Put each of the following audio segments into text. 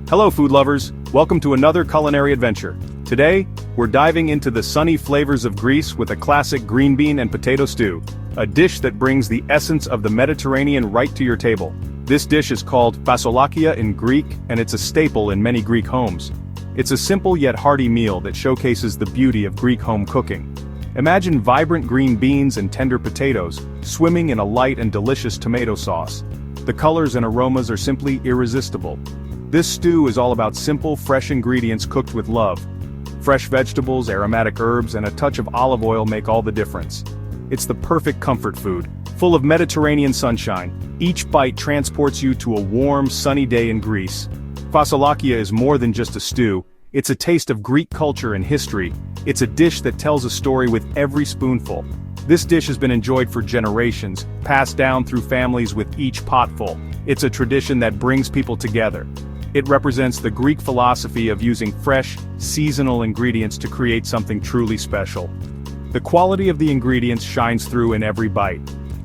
Hello food lovers, welcome to another culinary adventure. Today, we're diving into the sunny flavors of Greece with a classic green bean and potato stew, a dish that brings the essence of the Mediterranean right to your table. This dish is called Basolakia in Greek, and it's a staple in many Greek homes. It's a simple yet hearty meal that showcases the beauty of Greek home cooking. Imagine vibrant green beans and tender potatoes, swimming in a light and delicious tomato sauce. The colors and aromas are simply irresistible. This stew is all about simple, fresh ingredients cooked with love. Fresh vegetables, aromatic herbs, and a touch of olive oil make all the difference. It's the perfect comfort food, full of Mediterranean sunshine. Each bite transports you to a warm, sunny day in Greece. Basolakia is more than just a stew, it's a taste of Greek culture and history. It's a dish that tells a story with every spoonful. This dish has been enjoyed for generations, passed down through families with each potful. It's a tradition that brings people together. It represents the Greek philosophy of using fresh, seasonal ingredients to create something truly special. The quality of the ingredients shines through in every bite.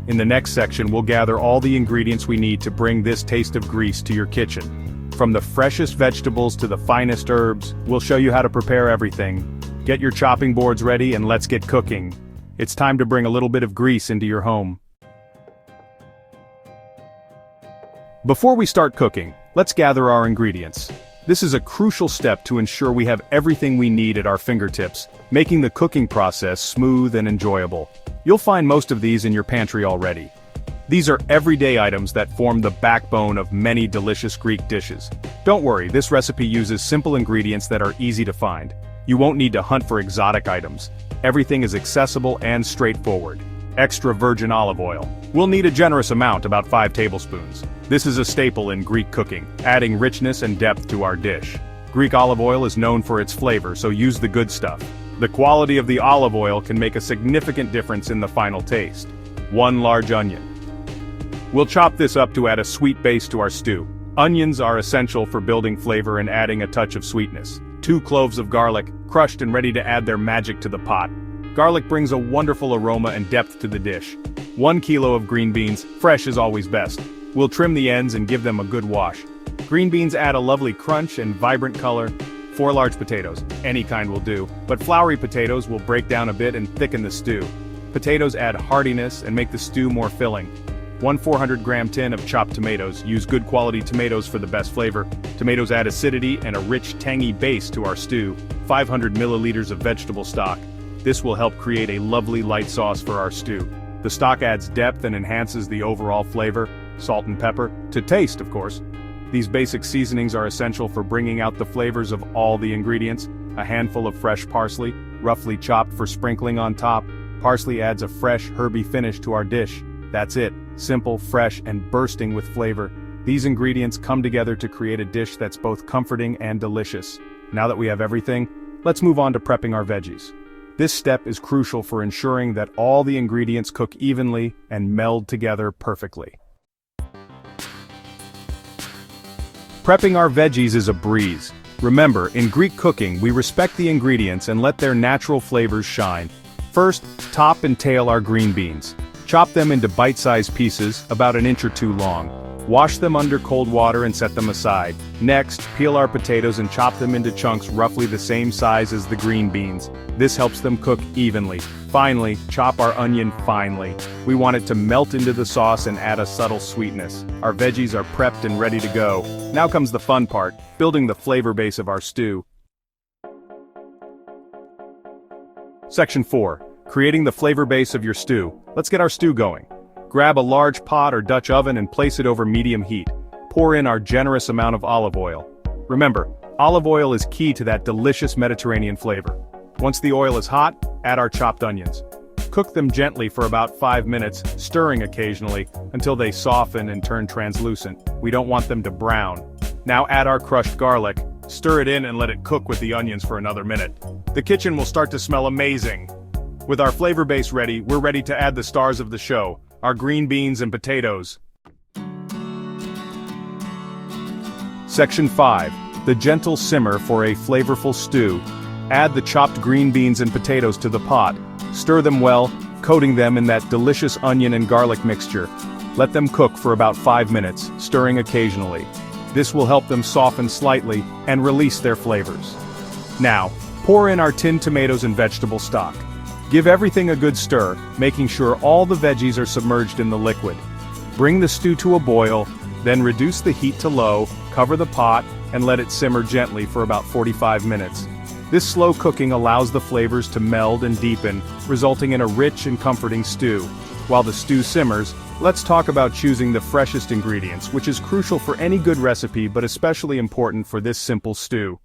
In the next section, we'll gather all the ingredients we need to bring this taste of Greece to your kitchen. From the freshest vegetables to the finest herbs, we'll show you how to prepare everything. Get your chopping boards ready and let's get cooking. It's time to bring a little bit of Greece into your home. Before we start cooking, let's gather our ingredients. This is a crucial step to ensure we have everything we need at our fingertips, making the cooking process smooth and enjoyable. You'll find most of these in your pantry already. These are everyday items that form the backbone of many delicious Greek dishes. Don't worry, this recipe uses simple ingredients that are easy to find. You won't need to hunt for exotic items. Everything is accessible and straightforward. Extra virgin olive oil. We'll need a generous amount, about 5 tablespoons. This is a staple in Greek cooking, adding richness and depth to our dish. Greek olive oil is known for its flavor, so use the good stuff. The quality of the olive oil can make a significant difference in the final taste. 1 large onion. We'll chop this up to add a sweet base to our stew. Onions are essential for building flavor and adding a touch of sweetness. 2 cloves of garlic, crushed and ready to add their magic to the pot. Garlic brings a wonderful aroma and depth to the dish. 1 kilo of green beans, fresh is always best. We'll trim the ends and give them a good wash. Green beans add a lovely crunch and vibrant color. 4 large potatoes, any kind will do, but floury potatoes will break down a bit and thicken the stew. Potatoes add heartiness and make the stew more filling. 1 400-gram tin of chopped tomatoes. Use good quality tomatoes for the best flavor. Tomatoes add acidity and a rich, tangy base to our stew. 500 milliliters of vegetable stock. This will help create a lovely light sauce for our stew. The stock adds depth and enhances the overall flavor. Salt and pepper, to taste of course. These basic seasonings are essential for bringing out the flavors of all the ingredients. A handful of fresh parsley, roughly chopped for sprinkling on top. Parsley adds a fresh, herby finish to our dish. That's it, simple, fresh, and bursting with flavor. These ingredients come together to create a dish that's both comforting and delicious. Now that we have everything, let's move on to prepping our veggies. This step is crucial for ensuring that all the ingredients cook evenly and meld together perfectly. Prepping our veggies is a breeze. Remember, in Greek cooking, we respect the ingredients and let their natural flavors shine. First, top and tail our green beans. Chop them into bite-sized pieces, about 1 or 2 inches long. Wash them under cold water and set them aside. Next, peel our potatoes and chop them into chunks roughly the same size as the green beans. This helps them cook evenly. Finally, chop our onion finely. We want it to melt into the sauce and add a subtle sweetness. Our veggies are prepped and ready to go. Now comes the fun part, building the flavor base of our stew. Section 4. Creating the flavor base of your stew. Let's get our stew going. Grab a large pot or Dutch oven and place it over medium heat. Pour in our generous amount of olive oil. Remember, olive oil is key to that delicious Mediterranean flavor. Once the oil is hot, add our chopped onions. Cook them gently for about 5 minutes, stirring occasionally, until they soften and turn translucent. We don't want them to brown. Now add our crushed garlic. Stir it in and let it cook with the onions for another minute. The kitchen will start to smell amazing. With our flavor base ready, we're ready to add the stars of the show, our green beans and potatoes. Section 5. The gentle simmer for a flavorful stew. Add the chopped green beans and potatoes to the pot. Stir them well, coating them in that delicious onion and garlic mixture. Let them cook for about 5 minutes, stirring occasionally. This will help them soften slightly and release their flavors. Now, pour in our tinned tomatoes and vegetable stock. Give everything a good stir, making sure all the veggies are submerged in the liquid. Bring the stew to a boil, then reduce the heat to low, cover the pot, and let it simmer gently for about 45 minutes. This slow cooking allows the flavors to meld and deepen, resulting in a rich and comforting stew. While the stew simmers, let's talk about choosing the freshest ingredients, which is crucial for any good recipe but especially important for this simple stew.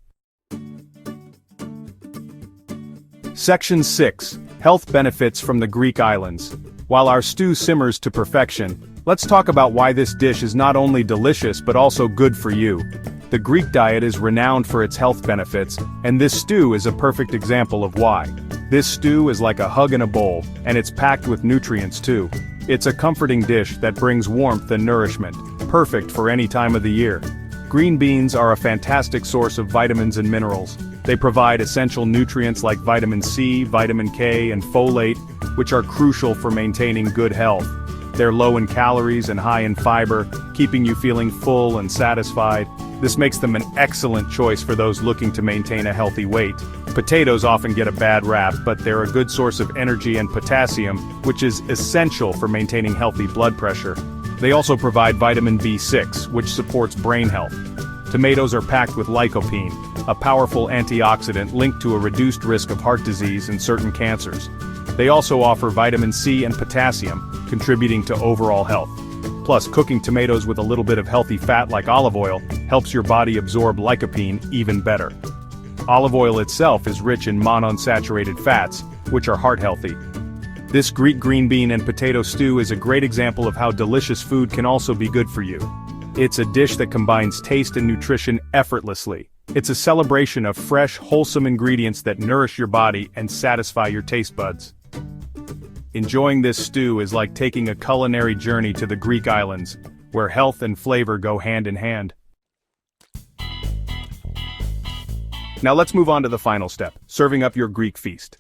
Section 6. Health benefits from the Greek islands. While our stew simmers to perfection, let's talk about why this dish is not only delicious but also good for you. The Greek diet is renowned for its health benefits, and this stew is a perfect example of why. This stew is like a hug in a bowl, and it's packed with nutrients too. It's a comforting dish that brings warmth and nourishment, perfect for any time of the year. Green beans are a fantastic source of vitamins and minerals. They provide essential nutrients like vitamin C, vitamin K, and folate, which are crucial for maintaining good health. They're low in calories and high in fiber, keeping you feeling full and satisfied. This makes them an excellent choice for those looking to maintain a healthy weight. Potatoes often get a bad rap, but they're a good source of energy and potassium, which is essential for maintaining healthy blood pressure. They also provide vitamin B6, which supports brain health. Tomatoes are packed with lycopene, a powerful antioxidant linked to a reduced risk of heart disease and certain cancers. They also offer vitamin C and potassium, contributing to overall health. Plus, cooking tomatoes with a little bit of healthy fat like olive oil helps your body absorb lycopene even better. Olive oil itself is rich in monounsaturated fats, which are heart healthy. This Greek green bean and potato stew is a great example of how delicious food can also be good for you. It's a dish that combines taste and nutrition effortlessly. It's a celebration of fresh, wholesome ingredients that nourish your body and satisfy your taste buds. Enjoying this stew is like taking a culinary journey to the Greek islands, where health and flavor go hand in hand. Now let's move on to the final step, serving up your Greek feast.